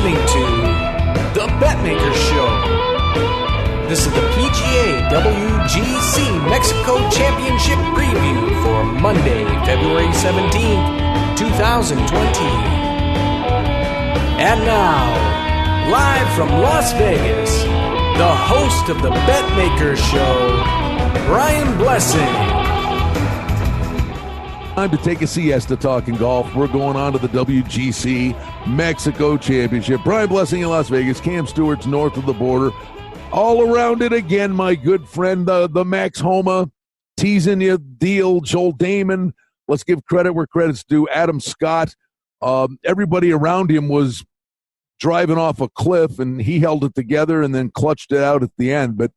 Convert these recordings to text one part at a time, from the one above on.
listening to the Betmaker Show. This is the PGA WGC Mexico Championship preview for Monday, February 17th, 2020. And now, live from Las Vegas, the host of the Betmaker Show, Brian Blessing. Time to take a siesta talking golf. We're going on to the WGC Mexico Championship. Brian Blessing in Las Vegas. Cam Stewart's north of the border. All around it again, my good friend, the Max Homa, teasing you, deal, Joel Damon. Let's give credit where credit's due. Adam Scott. Everybody around him was driving off a cliff, and he held it together and then clutched it out at the end. But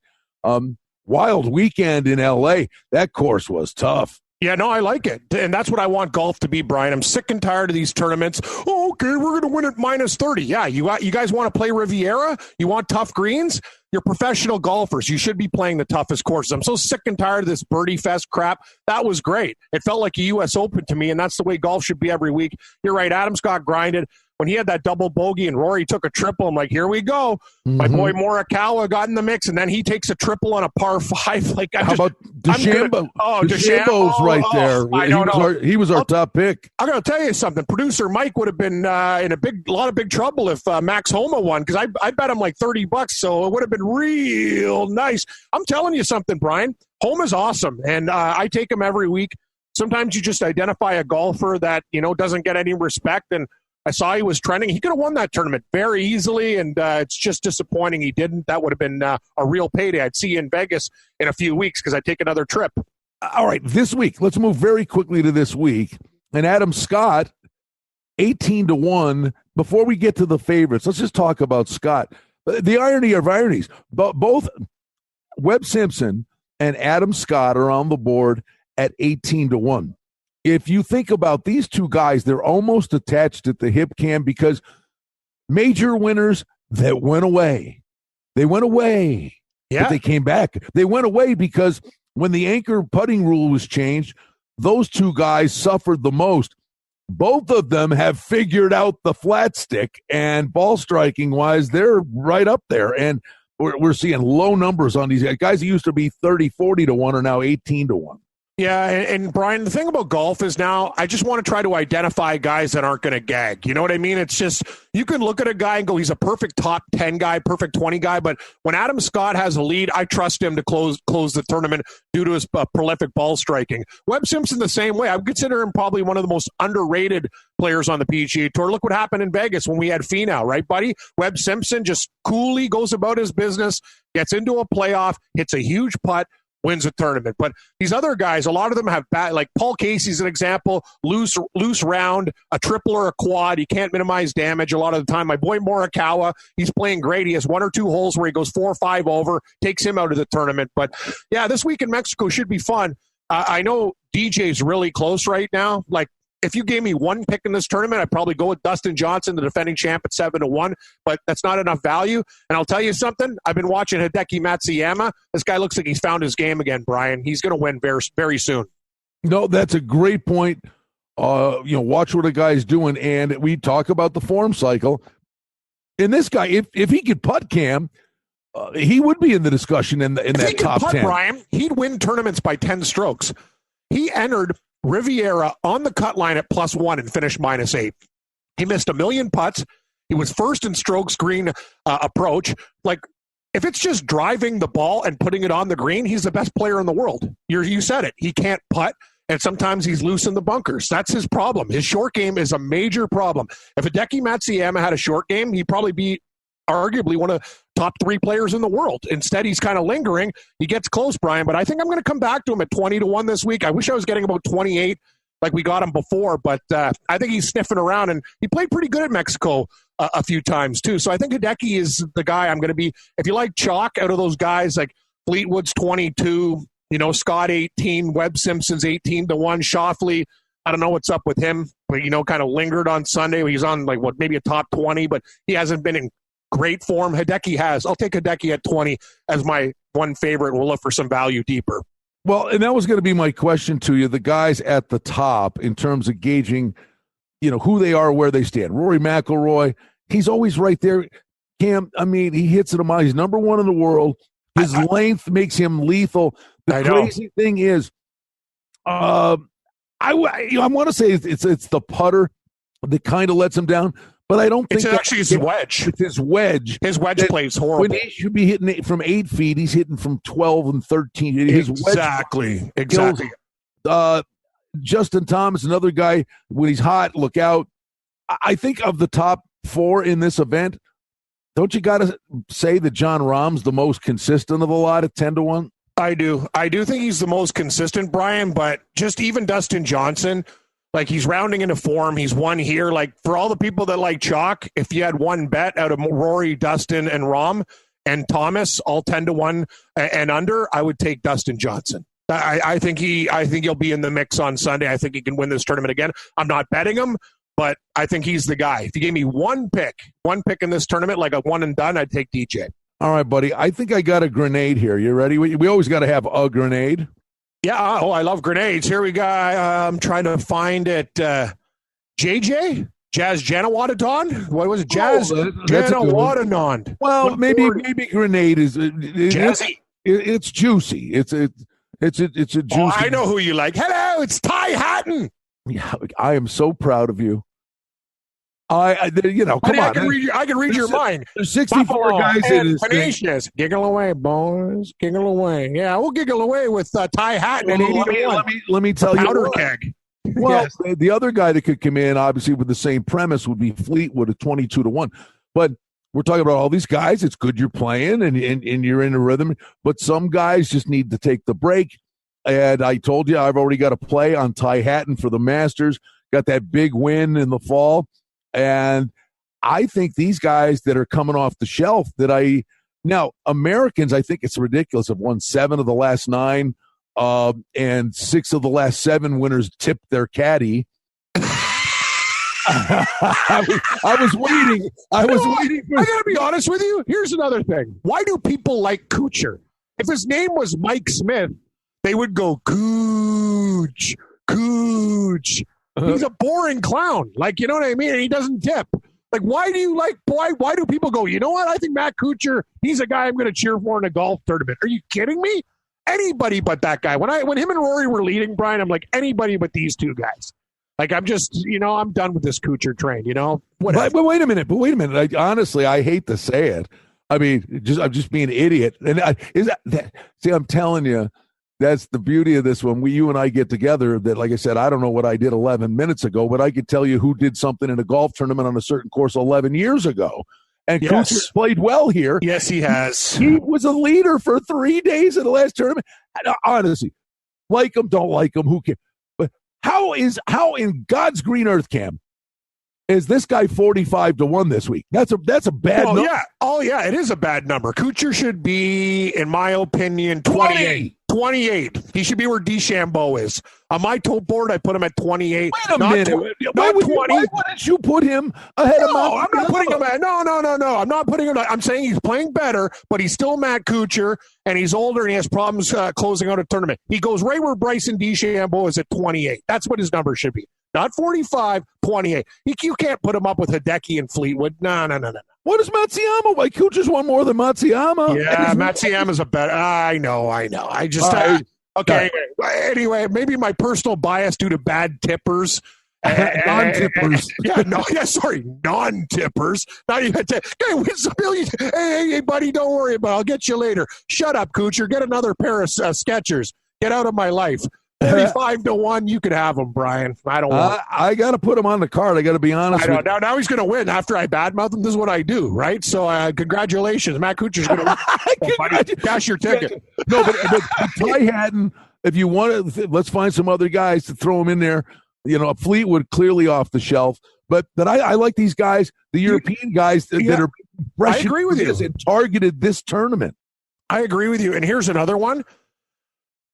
wild weekend in L.A. That course was tough. Yeah, no, I like it. And that's what I want golf to be, Brian. I'm sick and tired of these tournaments. Oh, okay, we're going to win at minus 30. Yeah, you guys want to play Riviera? You want tough greens? You're professional golfers. You should be playing the toughest courses. I'm so sick and tired of this birdie fest crap. That was great. It felt like a U.S. Open to me, and that's the way golf should be every week. You're right. Adam Scott grinded. When he had that double bogey and Rory took a triple, I'm like, here we go. Mm-hmm. My boy Morikawa got in the mix, and then he takes a triple on a par 5. Like, how about DeChambeau? DeChambeau's right there. He was our top pick. I'm going to tell you something. Producer Mike would have been in a lot of big trouble if Max Homa won, because I bet him like $30, so it would have been real nice. I'm telling you something, Brian. Homa's awesome, and I take him every week. Sometimes you just identify a golfer that doesn't get any respect, and I saw he was trending. He could have won that tournament very easily, and it's just disappointing he didn't. That would have been a real payday. I'd see you in Vegas in a few weeks because I'd take another trip. All right, this week. Let's move very quickly to this week. And Adam Scott, 18-1. Before we get to the favorites, let's just talk about Scott. The irony of ironies. Both Webb Simpson and Adam Scott are on the board at 18-1. If you think about these two guys, they're almost attached at the hip, Cam, because major winners that went away. They went away, but they came back. They went away because when the anchor putting rule was changed, those two guys suffered the most. Both of them have figured out the flat stick, and ball striking-wise, they're right up there. And we're seeing low numbers on these guys. Guys that used to be 30, 40-1 are now 18-1. Yeah, and Brian, the thing about golf is now I just want to try to identify guys that aren't going to gag. You know what I mean? It's just you can look at a guy and go, he's a perfect top 10 guy, perfect 20 guy. But when Adam Scott has a lead, I trust him to close the tournament due to his prolific ball striking. Webb Simpson the same way. I would consider him probably one of the most underrated players on the PGA Tour. Look what happened in Vegas when we had Finau, right, buddy? Webb Simpson just coolly goes about his business, gets into a playoff, hits a huge putt, wins a tournament. But these other guys, a lot of them have bad, like Paul Casey's an example, loose round, a triple or a quad. You can't minimize damage a lot of the time. My boy Morikawa, he's playing great. He has one or two holes where he goes 4 or 5 over, takes him out of the tournament. But yeah, this week in Mexico should be fun. I know DJ's really close right now. Like, if you gave me one pick in this tournament, I'd probably go with Dustin Johnson, the defending champ, at 7-1, but that's not enough value. And I'll tell you something, I've been watching Hideki Matsuyama. This guy looks like he's found his game again, Brian. He's going to win very, very soon. No, that's a great point. Watch what a guy's doing, and we talk about the form cycle. And this guy, if he could putt, Cam, he would be in the discussion in that top 10. Brian, he'd win tournaments by 10 strokes. He entered Riviera on the cut line at +1 and finished -8. He missed 1 million putts. He was first in strokes green approach. Like, if it's just driving the ball and putting it on the green, he's the best player in the world. You said it. He can't putt, and sometimes he's loose in the bunkers. That's his problem. His short game is a major problem. If Hideki Matsuyama had a short game, he'd probably be arguably one of the top 3 players in the world. Instead, he's kind of lingering. He gets close, Brian, but I think I'm going to come back to him at 20-1 this week. I wish I was getting about 28 like we got him before, but I think he's sniffing around, and he played pretty good at Mexico a few times too. So I think Hideki is the guy I'm going to be. If you like chalk out of those guys, like Fleetwood's 22, Scott 18, Webb Simpson's 18-1, Schauffele, I don't know what's up with him, but kind of lingered on Sunday. He's on maybe a top 20, but he hasn't been in great form. Hideki has. I'll take Hideki at 20 as my one favorite. We'll look for some value deeper. Well, and that was going to be my question to you. The guys at the top in terms of gauging, who they are, where they stand. Rory McIlroy, he's always right there. Cam, I mean, he hits it a mile. He's number one in the world. His length makes him lethal. The crazy thing is, I want to say it's the putter that kind of lets him down, but I don't think it's actually his wedge. It's his wedge. His wedge plays horrible. When he should be hitting from 8 feet, he's hitting from 12 and 13. Exactly. Justin Thomas, another guy, when he's hot, look out. I think of the top 4 in this event, don't you got to say that Jon Rahm's the most consistent of the lot at 10-1? I do think he's the most consistent, Brian, but just even Dustin Johnson, like he's rounding into form. He's won here. Like for all the people that like chalk, if you had one bet out of Rory, Dustin, and Rahm and Thomas, all 10-1 and under, I would take Dustin Johnson. I think he'll be in the mix on Sunday. I think he can win this tournament again. I'm not betting him, but I think he's the guy. If you gave me one pick in this tournament, like a one and done, I'd take DJ. All right, buddy. I think I got a grenade here. You ready? We always got to have a grenade. Yeah. I love grenades. Here we go. I'm trying to find it. JJ? Jazz Janawatadon? What was it? Jazz Janawatadon. Well, maybe grenade is jazzy. It's juicy. It's a juicy. Oh, I know who you like. Hello, it's Ty Hatton. Yeah, I am so proud of you. Come on. I can read your mind. There's 64 guys in this thing. Giggle away, boys. Giggle away. Yeah, we'll giggle away with Ty Hatton at 80-1. Let me tell you. Powder keg. Well, yes. The other guy that could come in, obviously, with the same premise would be Fleetwood at 22-1. But we're talking about all these guys. It's good you're playing and you're in a rhythm. But some guys just need to take the break. And I told you I've already got a play on Ty Hatton for the Masters. Got that big win in the fall. And I think these guys that are coming off the shelf now Americans, I think it's ridiculous, have won 7 of the last 9 and 6 of the last 7 winners tipped their caddy. I was waiting. I gotta be honest with you. Here's another thing. Why do people like Kuchar? If his name was Mike Smith, they would go Cooch. He's a boring clown. Like, you know what I mean? And he doesn't tip. Like, why do people go, you know what? I think Matt Kuchar, he's a guy I'm going to cheer for in a golf tournament. Are you kidding me? Anybody but that guy. When him and Rory were leading, Brian, I'm like, anybody but these two guys. Like, I'm just, I'm done with this Kuchar train, whatever. But wait a minute. Honestly, I hate to say it. I mean, I'm just being an idiot. And see, I'm telling you, that's the beauty of this when you and I get together. That, like I said, I don't know what I did 11 minutes ago, but I could tell you who did something in a golf tournament on a certain course 11 years ago. And yes. Kuchar played well here. Yes, he has. He was a leader for 3 days in the last tournament. Honestly, like him, don't like him, who cares? But how in God's green earth, Cam, is this guy 45-1 this week? That's a bad number. Yeah. Oh, yeah, it is a bad number. Kuchar should be, in my opinion, 28. 28. He should be where DeChambeau is. On my top board, I put him at 28. Wait a minute. Why wouldn't you put him ahead of Matt? I'm not putting him at. No. I'm not putting him. I'm saying he's playing better, but he's still Matt Kuchar, and he's older, and he has problems closing out a tournament. He goes right where Bryson DeChambeau is at 28. That's what his number should be. Not 45, 28. You can't put him up with Hideki and Fleetwood. No. What is Matsuyama? Like, Kuchar's won more than Matsuyama. Yeah, Matsuyama's a better. I know. I just okay. Anyway, maybe my personal bias due to bad tippers. Non-tippers. Non-tippers. Now you had to win $1 million. Hey, buddy, don't worry about it. I'll get you later. Shut up, Kuchar. Get another pair of Skechers. Get out of my life. 45-1, you could have him, Brian. I don't want. I got to put him on the card. I got to be honest. I know. Now he's going to win. After I badmouth him, this is what I do, right? So, congratulations, Matt Kuchar's going to win. Cash your ticket. No, but Ty Hatton. If you want to, let's find some other guys to throw him in there. Fleetwood clearly off the shelf, but I like these guys, the European guys that are fresh. I agree with you. And targeted this tournament. I agree with you. And here's another one.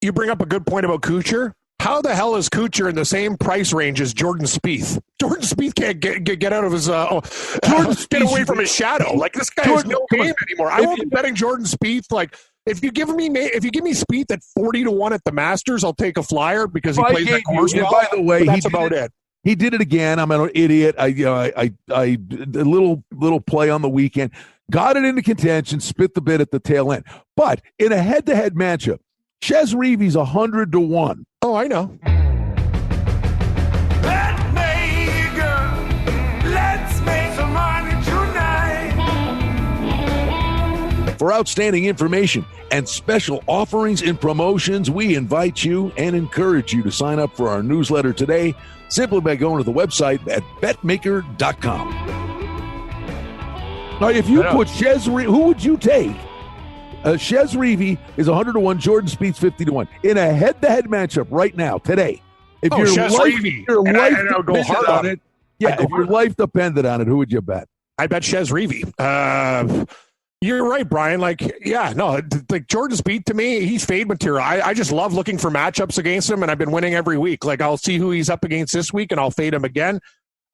You bring up a good point about Kuchar. How the hell is Kuchar in the same price range as Jordan Spieth? Jordan Spieth can't get out of his get away from his shadow. Like, this guy has no game anymore. I won't be betting Jordan Spieth. Like, if you give me Spieth at 40-1 at the Masters, I'll take a flyer because he plays that course well. By the way, that's about it. He did it again. I'm an idiot. I did a little play on the weekend, got it into contention, spit the bit at the tail end. But in a head-to-head matchup, Chez Reavie's 100-1. Oh, I know. Let's make some money tonight. For outstanding information and special offerings and promotions, we invite you and encourage you to sign up for our newsletter today simply by going to the website at betmaker.com. Now, if you put Chez Reavie, who would you take? Chez Reavie is 100-1. Jordan Spieth's 50-1 in a head-to-head matchup right now today. If your life depended on it, who would you bet? I bet Chez Reavie. You're right, Brian. Like Jordan Spieth, to me, he's fade material. I just love looking for matchups against him, and I've been winning every week. Like, I'll see who he's up against this week, and I'll fade him again.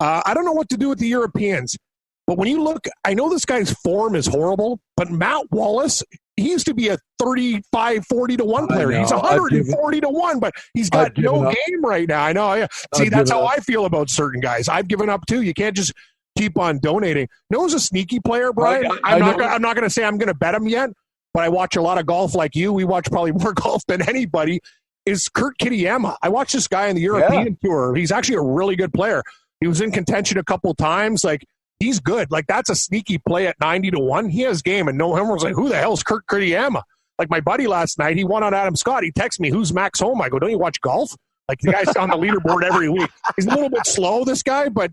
I don't know what to do with the Europeans, but when you look, I know this guy's form is horrible, but Matt Wallace, he used to be a 35-40-1 player. He's 140-1, but he's got no game right now. I know. Yeah. See, that's how I feel about certain guys. I've given up too. You can't just keep on donating. No, who's a sneaky player, Brian? I'm not going to say I'm going to bet him yet, but I watch a lot of golf like you. We watch probably more golf than anybody. Is Kurt Kitayama. I watched this guy in the European Tour. He's actually a really good player. He was in contention a couple times. Like, he's good. Like, that's a sneaky play at 90-1. He has game, and no one was like, who the hell's Kurt Kitayama? Like, my buddy last night, he won on Adam Scott. He texted me, who's Max Homa? I go, don't you watch golf? Like, the guy's on the leaderboard every week. He's a little bit slow, this guy, but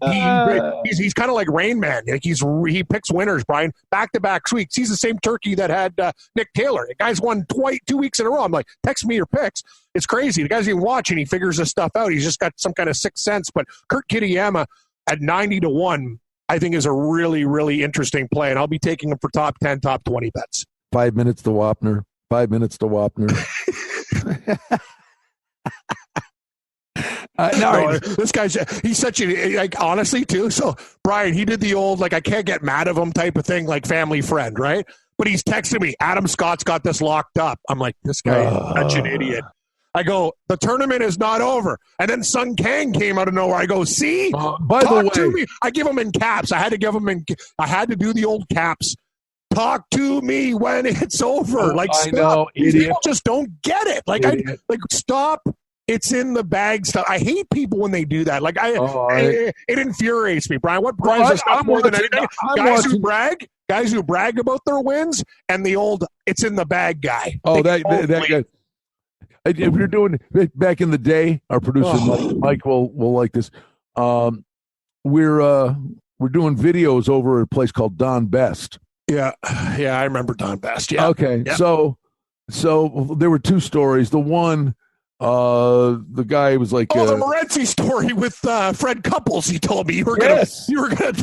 he's kind of like Rain Man. Like, he picks winners, Brian, back-to-back weeks. He's the same turkey that had Nick Taylor. The guy's won 2 weeks in a row. I'm like, text me your picks. It's crazy. The guy's even watching. He figures this stuff out. He's just got some kind of sixth sense. But Kurt Kitayama at 90-1, I think, is a really, really interesting play, and I'll be taking him for top 10, top 20 bets. 5 minutes to Wapner. 5 minutes to Wapner. This guy's, he's such a, like, honestly too. So Brian, he did the old, like, I can't get mad of him type of thing, like family friend, right? But he's texting me, Adam Scott's got this locked up. I'm like, this guy is such an idiot. I go, the tournament is not over. And then Sung Kang came out of nowhere. I go, see? By the way, to me. I give him in caps. I had to do the old caps. Talk to me when it's over. Like, I know, idiot. People just don't get it. Like, stop. It's in the bag stuff. I hate people when they do that. Like, it infuriates me, Brian. What drives us up more than anything? Guys who brag about their wins, and the old "it's in the bag" guy. Oh, that guy. If you're doing back in the day, our producer Mike will like this. We're doing videos over at a place called Don Best. Yeah, I remember Don Best. Yeah. Okay, yeah. So there were two stories. The one. The guy was like, the Morenzi story with Fred Couples. He told me you were gonna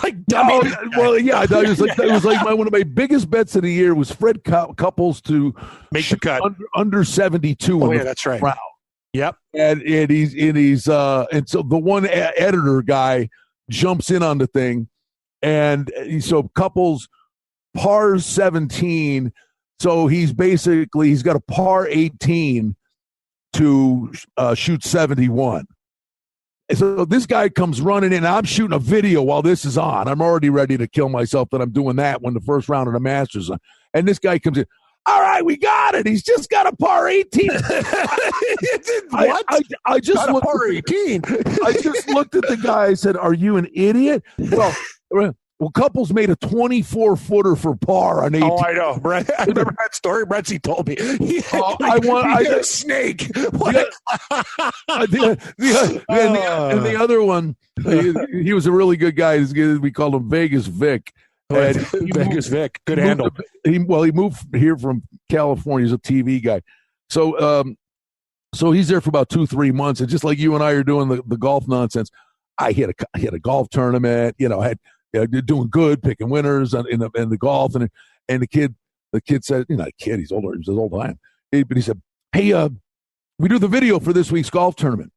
like dummy. Well, yeah, it was like one of my biggest bets of the year was Fred Couples to make the cut under 72. Oh yeah, that's right. Round. Yep. And so the one editor guy jumps in on the thing, and so Couples pars 17, so he's got a par 18. To shoot 71. So this guy comes running in. I'm shooting a video while this is on. I'm already ready to kill myself that I'm doing that when the first round of the Masters on. And this guy comes in. All right, we got it. He's just got a par 18. What? I just got a par 18. I just looked at the guy. I said, "Are you an idiot?" Well, Couples made a 24-footer for par on 18. Oh, I know. Brett, I remember that story. Brettsy told me. A snake. And the other one, he was a really good guy. We called him Vegas Vic. Vegas Vic. Good handle. He moved here from California. He's a TV guy. So he's there for about 2-3 months. And just like you and I are doing the golf nonsense, I hit a golf tournament, doing good, picking winners in the golf, and the kid said, not a kid, he's older, he's as old as I am, but he said, "Hey, we do the video for this week's golf tournament,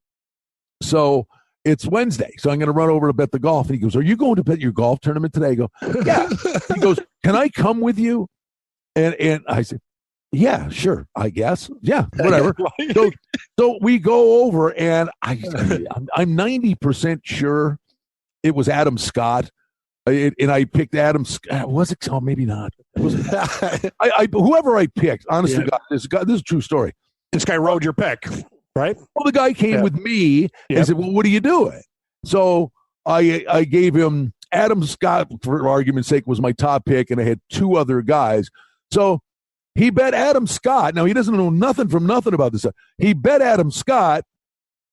so it's Wednesday, so I'm going to run over to bet the golf." And he goes, "Are you going to bet your golf tournament today?" I go, "Yeah." He goes, "Can I come with you?" And I said, Yeah, sure. I guess. Yeah, whatever. So we go over, and I'm 90% sure it was Adam Scott, and I picked Adam. Was it? Oh, maybe not. Whoever I picked. Honestly, God, this is a true story. This guy rode your pick, right? Well, the guy came with me and said, "Well, what are you doing?" So I gave him Adam Scott, for argument's sake, was my top pick, and I had two other guys. So he bet Adam Scott. Now, he doesn't know nothing about this stuff. He bet Adam Scott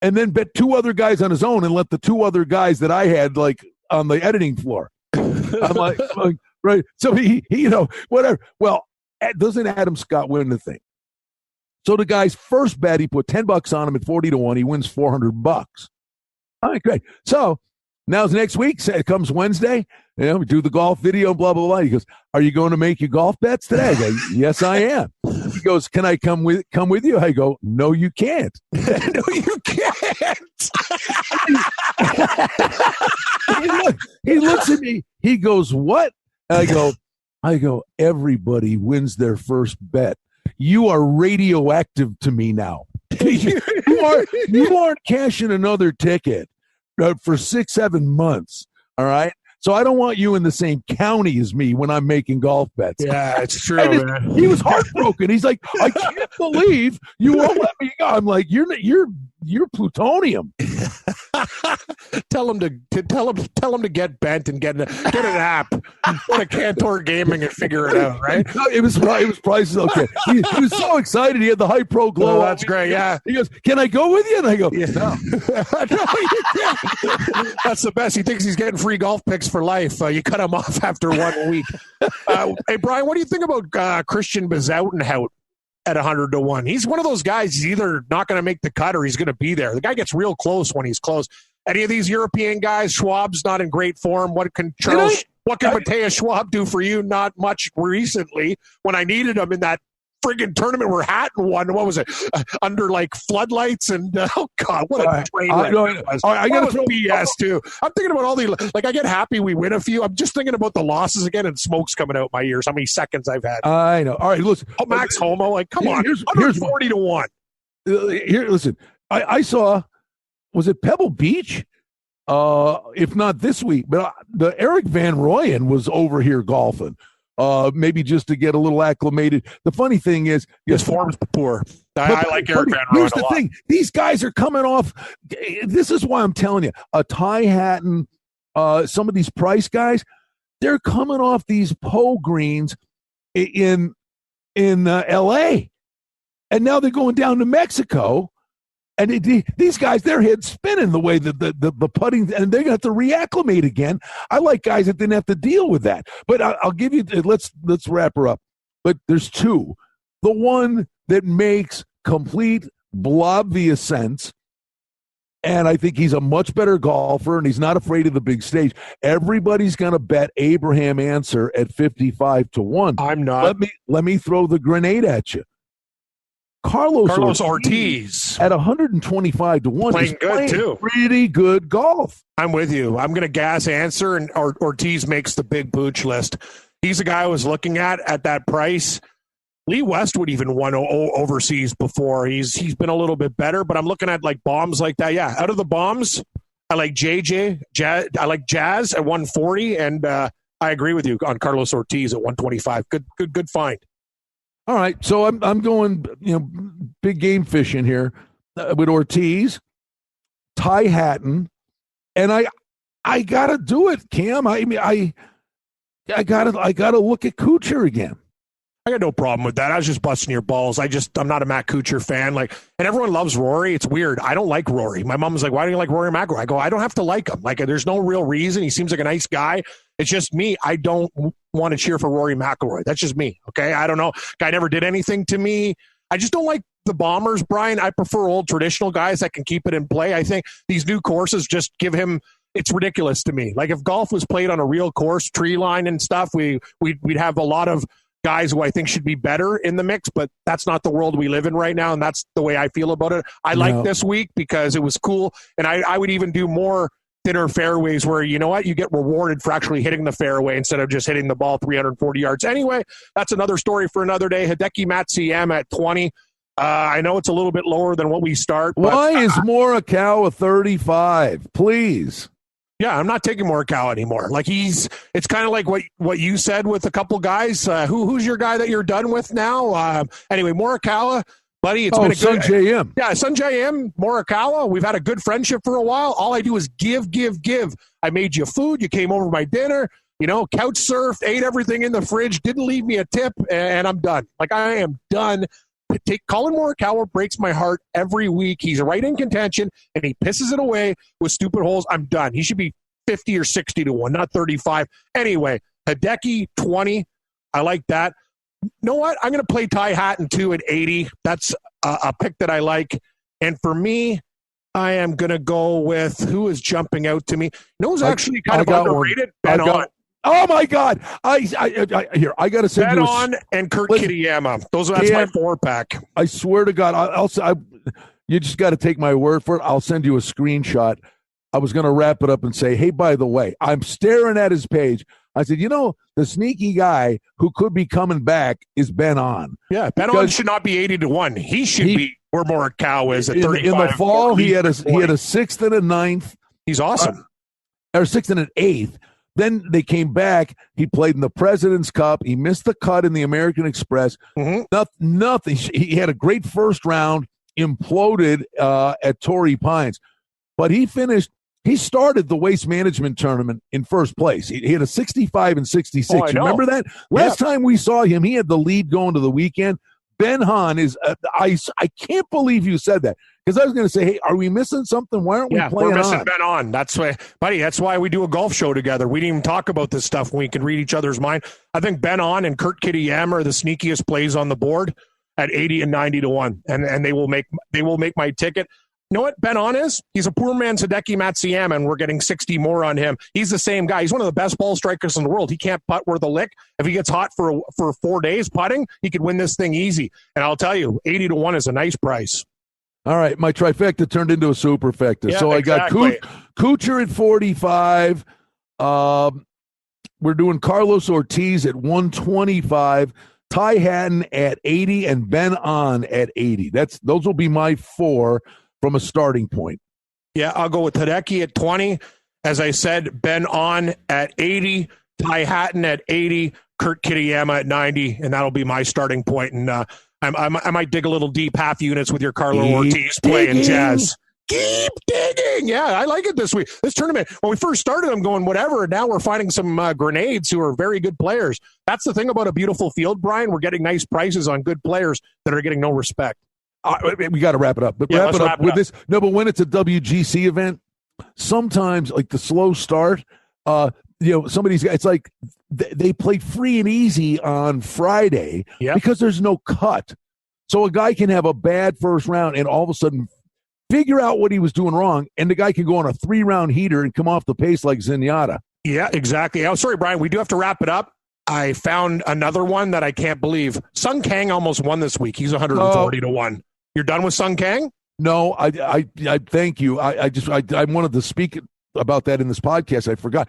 and then bet two other guys on his own and let the two other guys that I had, like, on the editing floor. I'm like, right. So he, whatever. Well, doesn't Adam Scott win the thing? So the guy's first bet, he put $10 on him at 40-1. He wins $400. All right, great. So now it's next week. It comes Wednesday. We do the golf video, blah, blah, blah. He goes, "Are you going to make your golf bets today?" I go, "Yes, I am." He goes, "Can I come with you?" I go, "No, you can't." No, you can't. He looks at me. He goes, "What?" I go, "Everybody wins their first bet. You are radioactive to me now. You aren't cashing another ticket for 6-7 months. All right. So I don't want you in the same county as me when I'm making golf bets." Yeah, it's true, man. He was heartbroken. He's like, "I can't believe you won't let me go." I'm like, You're plutonium." Tell him to get bent and get an app, go to Cantor Gaming and figure it out, right? No, it was prices okay. He was so excited. He had the high pro glow. Oh, that's great. Yeah. He goes, "Can I go with you?" And I go, "No." No, you can't. That's the best. He thinks he's getting free golf picks for life. You cut him off after 1 week. Hey, Brian, what do you think about Christian Bezoutenhout at 100-1? He's one of those guys. He's either not going to make the cut or he's going to be there. The guy gets real close when he's close. Any of these European guys? Schwab's not in great form. What can Mateus Schwab do for you? Not much recently. When I needed him in that friggin' tournament where Hatton won, what was it? Under like floodlights and oh god, what a train wreck! I got BS too. I'm thinking about all the I get happy we win a few. I'm just thinking about the losses again, and smoke's coming out my ears. How many seconds I've had? I know. All right, listen. Max Homo, come on, here's 40-1. Here, listen. I saw. Was it Pebble Beach? If not this week, but the Eric Van Rooyen was over here golfing. Maybe just to get a little acclimated. The funny thing is, his form's poor. I like Eric Van Rooyen. Here's the thing: these guys are coming off. This is why I'm telling you, a Ty Hatton, some of these Price guys, they're coming off these Poe greens in L.A. and now they're going down to Mexico. And these guys, their heads spinning the way that the putting, and they're going to have to reacclimate again. I like guys that didn't have to deal with that. But I'll give you, let's wrap her up. But there's two. The one that makes complete obvious sense, and I think he's a much better golfer, and he's not afraid of the big stage. Everybody's going to bet Abraham Answer at 55-1. I'm not. Let me throw the grenade at you. Carlos Ortiz at 125-1 playing good too. Pretty good golf. I'm with you. I'm going to gas Answer, and Ortiz makes the big pooch list. He's a guy I was looking at that price. Lee Westwood even won overseas before. He's been a little bit better, but I'm looking at like bombs like that. Yeah, out of the bombs, I like Jazz. I like Jazz at 140, and I agree with you on Carlos Ortiz at 125. Good find. All right, so I'm going, big game fishing here with Ortiz, Ty Hatton, and I gotta do it, Cam. I mean, I gotta look at Kuchar again. I got no problem with that. I was just busting your balls. I'm not a Matt Kuchar fan. And everyone loves Rory. It's weird. I don't like Rory. My mom was like, "Why do you like Rory McIlroy?" I go, "I don't have to like him. There's no real reason. He seems like a nice guy. It's just me. I don't want to cheer for Rory McIlroy. That's just me. Okay. I don't know. Guy never did anything to me. I just don't like the bombers, Brian. I prefer old traditional guys that can keep it in play. I think these new courses just give him, it's ridiculous to me. If golf was played on a real course, tree line and stuff, we'd have a lot of guys who I think should be better in the mix, but that's not the world we live in right now, and that's the way I feel about it. I like this week because it was cool, and I would even do more thinner fairways where, you know what, you get rewarded for actually hitting the fairway instead of just hitting the ball 340 yards. Anyway, that's another story for another day. Hideki Matsuyama at 20. I know it's a little bit lower than what we start. But, why is Morikawa 35? Please. Yeah, I'm not taking Morikawa anymore. Like it's kind of like what you said with a couple guys. Who's your guy that you're done with now? Anyway, Morikawa, buddy, it's been a good. Sungjae Im. Yeah, Sungjae Im, Morikawa. We've had a good friendship for a while. All I do is give. I made you food. You came over my dinner. Couch surfed, ate everything in the fridge, didn't leave me a tip, and I'm done. Like, I am done. Colin Morikawa breaks my heart every week. He's right in contention, and he pisses it away with stupid holes. I'm done. He should be 50 or 60 to 1, not 35. Anyway, Hideki, 20. I like that. You know what? I'm going to play Ty Hatton, too, at 80. That's a pick that I like. And for me, I am going to go with who is jumping out to me. Who's actually kind of underrated? Ben On. Oh my God! I got to send Ben you On and Kurt Kitayama. That's my 4-pack. I swear to God, you just got to take my word for it. I'll send you a screenshot. I was going to wrap it up and say, hey, by the way, I'm staring at his page. I said, the sneaky guy who could be coming back is Ben On. Yeah, Ben On should not be 80 to 1. He should be where Morikawa is at 35. In the fall, he had a 6th and a 9th. He's awesome. Or 6th and an 8th. Then they came back. He played in the President's Cup. He missed the cut in the American Express. Mm-hmm. Nothing. He had a great first round, imploded at Torrey Pines. But he started the Waste Management Tournament in first place. He had a 65 and 66. You remember that? Last time we saw him, he had the lead going to the weekend. Ben Han is I can't believe you said that, because I was going to say, hey, are we missing something? Why aren't we playing we're missing on? Ben On. That's why, buddy, that's why we do a golf show together. We didn't even talk about this stuff when we can read each other's mind. I think Ben On and Kurt Kitayama are the sneakiest plays on the board at 80 and 90 to 1, and they will make my ticket. You know what Ben On is? He's a poor man's Hideki Matsuyama, and we're getting 60 more on him. He's the same guy. He's one of the best ball strikers in the world. He can't putt worth a lick. If he gets hot for 4 days putting, he could win this thing easy. And I'll tell you, 80 to 1 is a nice price. All right, my trifecta turned into a superfecta. Yeah, so exactly. I got Kuchar at 45. We're doing Carlos Ortiz at 125. Ty Hatton at 80 and Ben On at 80. Those will be my 4 from a starting point. Yeah, I'll go with Hideki at 20. As I said, Ben On at 80, Ty Hatton at 80, Kurt Kitayama at 90, and that'll be my starting point. And I might dig a little deep half units with your Carlo Ortiz playing jazz. Keep digging. Yeah, I like it this week. This tournament, when we first started, I'm going whatever, and now we're finding some grenades who are very good players. That's the thing about a beautiful field, Brian. We're getting nice prices on good players that are getting no respect. We got to wrap it up. But wrap it up with this. No, but when it's a WGC event, sometimes like the slow start, somebody's it's like they play free and easy on Friday because there's no cut. So a guy can have a bad first round and all of a sudden figure out what he was doing wrong, and the guy can go on a 3-round heater and come off the pace like Zenyatta. Yeah, exactly. Oh, sorry, Brian. We do have to wrap it up. I found another one that I can't believe. Sung Kang almost won this week. He's 140 to 1. You're done with Sung Kang? No, I thank you. I wanted to speak about that in this podcast. I forgot.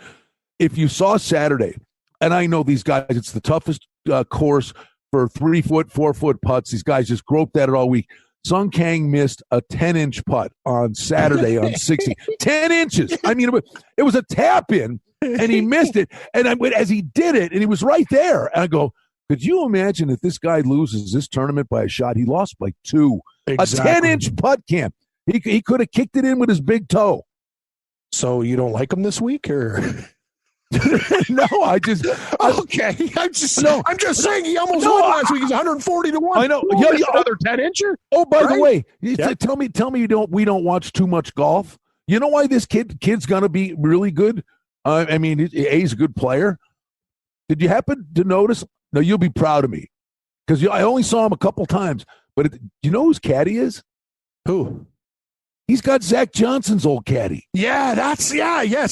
If you saw Saturday, and I know these guys, it's the toughest course for 3-foot, 4-foot putts. These guys just groped at it all week. Sung Kang missed a 10-inch putt on Saturday on 60. 10 inches. I mean, it was a tap in, and he missed it. And as he did it, and he was right there, and I go, could you imagine if this guy loses this tournament by a shot? He lost by 2. Exactly. A 10-inch putt camp. He could have kicked it in with his big toe. So you don't like him this week, or? No, okay. I'm just saying he almost won last week. He's 140 to 1. I know. Another 10-incher. Oh, by the way, tell me we don't watch too much golf. You know why this kid's gonna be really good? I mean, he's a good player. Did you happen to notice? No, you'll be proud of me because I only saw him a couple times. But do you know whose caddy is? Who? He's got Zach Johnson's old caddy. Yeah, yes.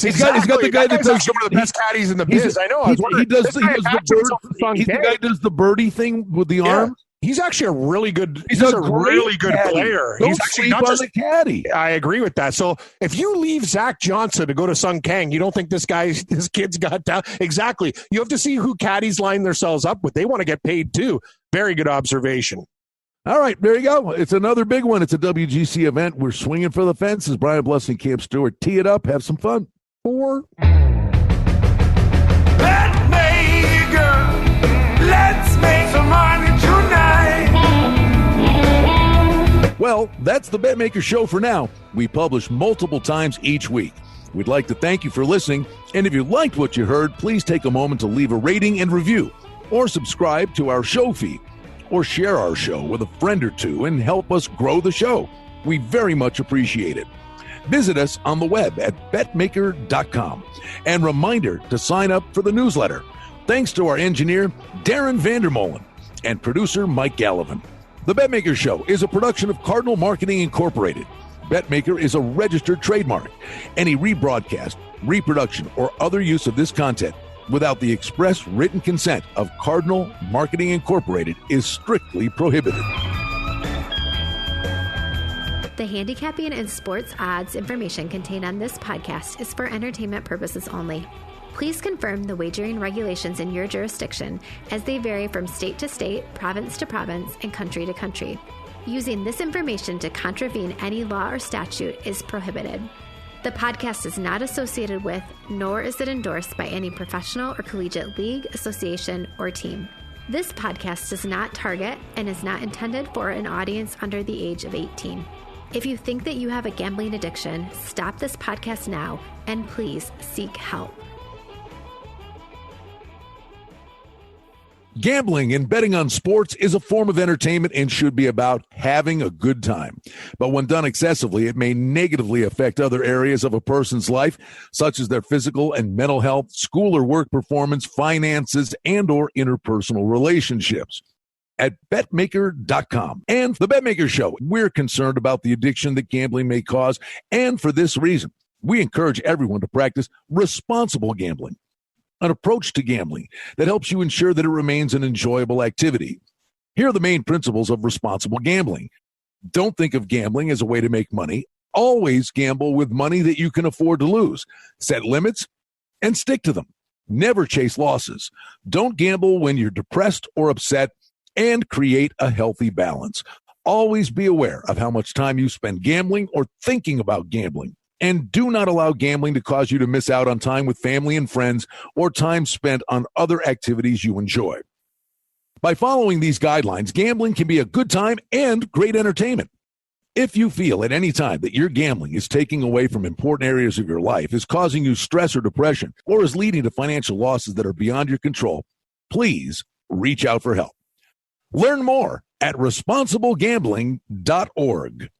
He's got the guy that does one of the best caddies in the biz. I know. The guy does the birdie thing with the arm. He's actually a really good. He's a really good player. Don't He's actually sleep not on just the caddy. I agree with that. So if you leave Zach Johnson to go to Sung Kang, you don't think this kid's got down? Exactly. You have to see who caddies line themselves up with. They want to get paid too. Very good observation. All right, there you go. It's another big one. It's a WGC event. We're swinging for the fences. Brian Blessing, Camp Stewart. Tee it up. Have some fun. Betmaker, let's make some money tonight. Well, that's the Betmaker Show for now. We publish multiple times each week. We'd like to thank you for listening, and if you liked what you heard, please take a moment to leave a rating and review, or subscribe to our show feed, or share our show with a friend or two and help us grow the show. We very much appreciate it. Visit us on the web at betmaker.com. And reminder to sign up for the newsletter. Thanks to our engineer, Darren Vandermolen, and producer, Mike Gallivan. The Betmaker Show is a production of Cardinal Marketing Incorporated. Betmaker is a registered trademark. Any rebroadcast, reproduction, or other use of this content without the express written consent of Cardinal Marketing Incorporated is strictly prohibited. The handicapping and sports odds information contained on this podcast is for entertainment purposes only. Please confirm the wagering regulations in your jurisdiction, as they vary from state to state, province to province, and country to country. Using this information to contravene any law or statute is prohibited. The podcast is not associated with, nor is it endorsed by any professional or collegiate league, association, or team. This podcast does not target and is not intended for an audience under the age of 18. If you think that you have a gambling addiction, stop this podcast now and please seek help. Gambling and betting on sports is a form of entertainment and should be about having a good time. But when done excessively, it may negatively affect other areas of a person's life, such as their physical and mental health, school or work performance, finances, and or interpersonal relationships. At Betmaker.com and the Betmaker Show, we're concerned about the addiction that gambling may cause, and for this reason, we encourage everyone to practice responsible gambling, an approach to gambling that helps you ensure that it remains an enjoyable activity. Here are the main principles of responsible gambling. Don't think of gambling as a way to make money. Always gamble with money that you can afford to lose. Set limits and stick to them. Never chase losses. Don't gamble when you're depressed or upset, and create a healthy balance. Always be aware of how much time you spend gambling or thinking about gambling. And do not allow gambling to cause you to miss out on time with family and friends or time spent on other activities you enjoy. By following these guidelines, gambling can be a good time and great entertainment. If you feel at any time that your gambling is taking away from important areas of your life, is causing you stress or depression, or is leading to financial losses that are beyond your control, please reach out for help. Learn more at responsiblegambling.org.